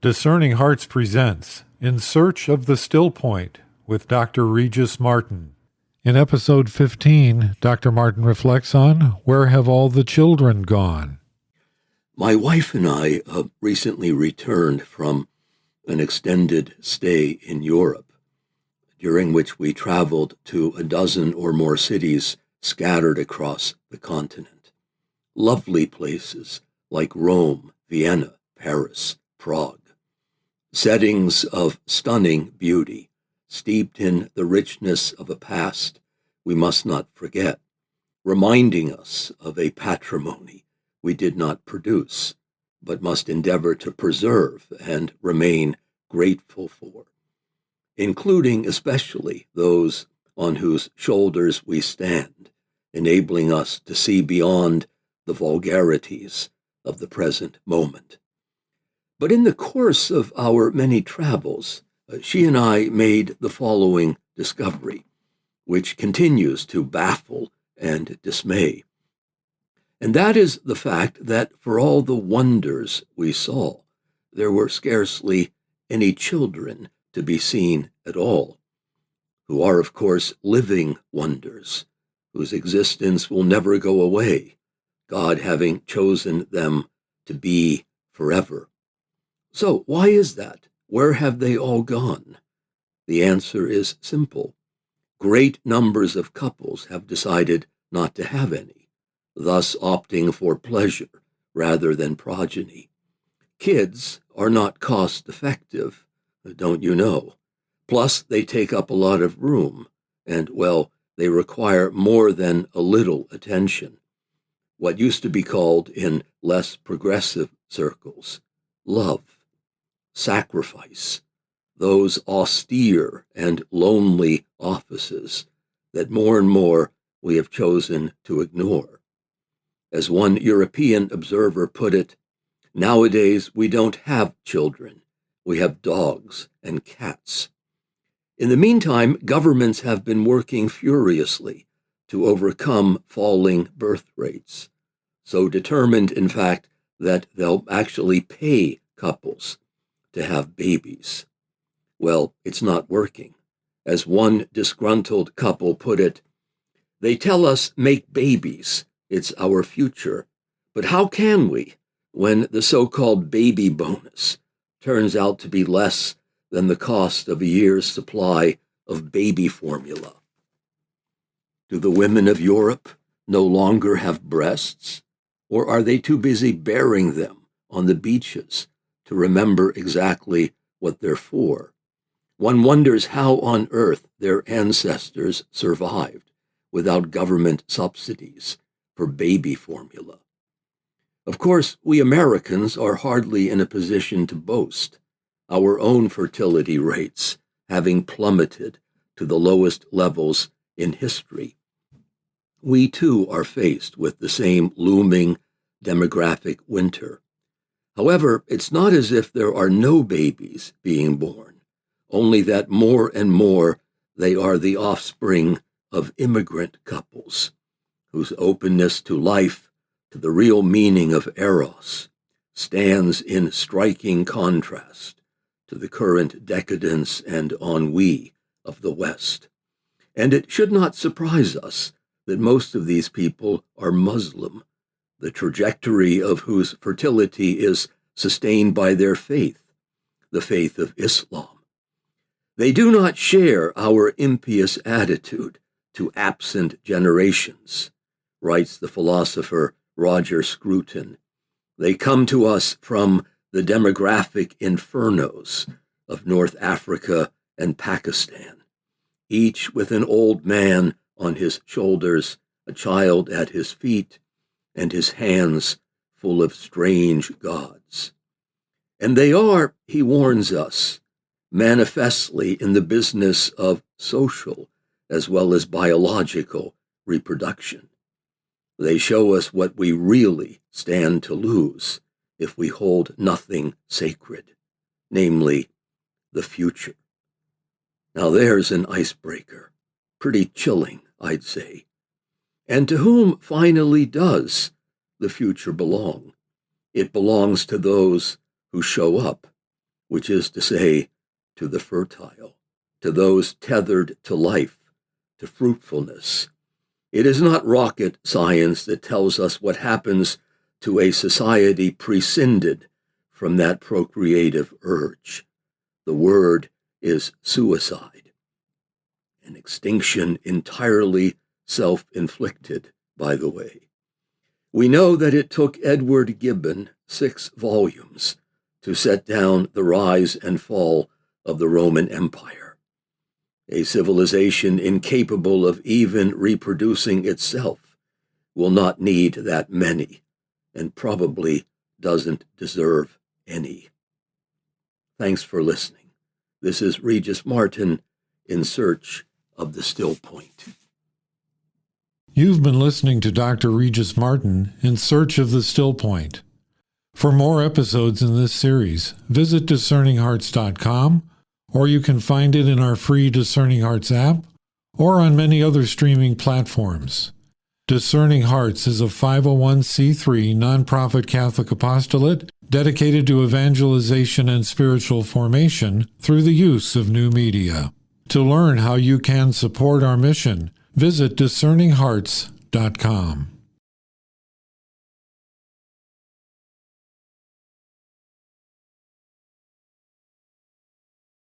Discerning Hearts presents In Search of the Still Point with Dr. Regis Martin. In episode 15, Dr. Martin reflects on Where Have All the Children Gone? My wife and I recently returned from an extended stay in Europe, during which we traveled to a dozen or more cities scattered across the continent. Lovely places like Rome, Vienna, Paris, Prague. Settings of stunning beauty, steeped in the richness of a past we must not forget, reminding us of a patrimony we did not produce, but must endeavor to preserve and remain grateful for, including especially those on whose shoulders we stand, enabling us to see beyond the vulgarities of the present moment. But in the course of our many travels, she and I made the following discovery, which continues to baffle and dismay. And that is the fact that for all the wonders we saw, there were scarcely any children to be seen at all, who are, of course, living wonders, whose existence will never go away, God having chosen them to be forever. So why is that? Where have they all gone? The answer is simple. Great numbers of couples have decided not to have any, thus opting for pleasure rather than progeny. Kids are not cost-effective, don't you know? Plus, they take up a lot of room, and, well, they require more than a little attention. What used to be called, in less progressive circles, love. Sacrifice, those austere and lonely offices that more and more we have chosen to ignore. As one European observer put it, nowadays we don't have children, we have dogs and cats. In the meantime, governments have been working furiously to overcome falling birth rates, so determined, in fact, that they'll actually pay couples to have babies. Well, it's not working. As one disgruntled couple put it, they tell us make babies, it's our future. But how can we when the so-called baby bonus turns out to be less than the cost of a year's supply of baby formula? Do the women of Europe no longer have breasts, or are they too busy bearing them on the beaches to remember exactly what they're for? One wonders how on earth their ancestors survived without government subsidies for baby formula. Of course, we Americans are hardly in a position to boast, our own fertility rates having plummeted to the lowest levels in history. We too are faced with the same looming demographic winter. However, it's not as if there are no babies being born, only that more and more they are the offspring of immigrant couples, whose openness to life, to the real meaning of eros, stands in striking contrast to the current decadence and ennui of the West. And it should not surprise us that most of these people are Muslim, the trajectory of whose fertility is sustained by their faith, the faith of Islam. They do not share our impious attitude to absent generations, writes the philosopher Roger Scruton. They come to us from the demographic infernos of North Africa and Pakistan, each with an old man on his shoulders, a child at his feet, and his hands full of strange gods. And they are, he warns us, manifestly in the business of social as well as biological reproduction. They show us what we really stand to lose if we hold nothing sacred, namely the future. Now there's an icebreaker, pretty chilling, I'd say. And to whom finally does the future belong? It belongs to those who show up, which is to say, to the fertile, to those tethered to life, to fruitfulness. It is not rocket science that tells us what happens to a society prescinded from that procreative urge. The word is suicide, an extinction entirely self-inflicted, by the way. We know that it took Edward Gibbon 6 volumes to set down the rise and fall of the Roman Empire, a civilization incapable of even reproducing itself will not need that many, and probably doesn't deserve any. Thanks for listening. This is Regis Martin in search of the still point. You've been listening to Dr. Regis Martin in search of the still point. For more episodes in this series, visit discerninghearts.com, or you can find it in our free Discerning Hearts app or on many other streaming platforms. Discerning Hearts is a 501c3 nonprofit Catholic apostolate dedicated to evangelization and spiritual formation through the use of new media. To learn how you can support our mission, visit discerninghearts.com.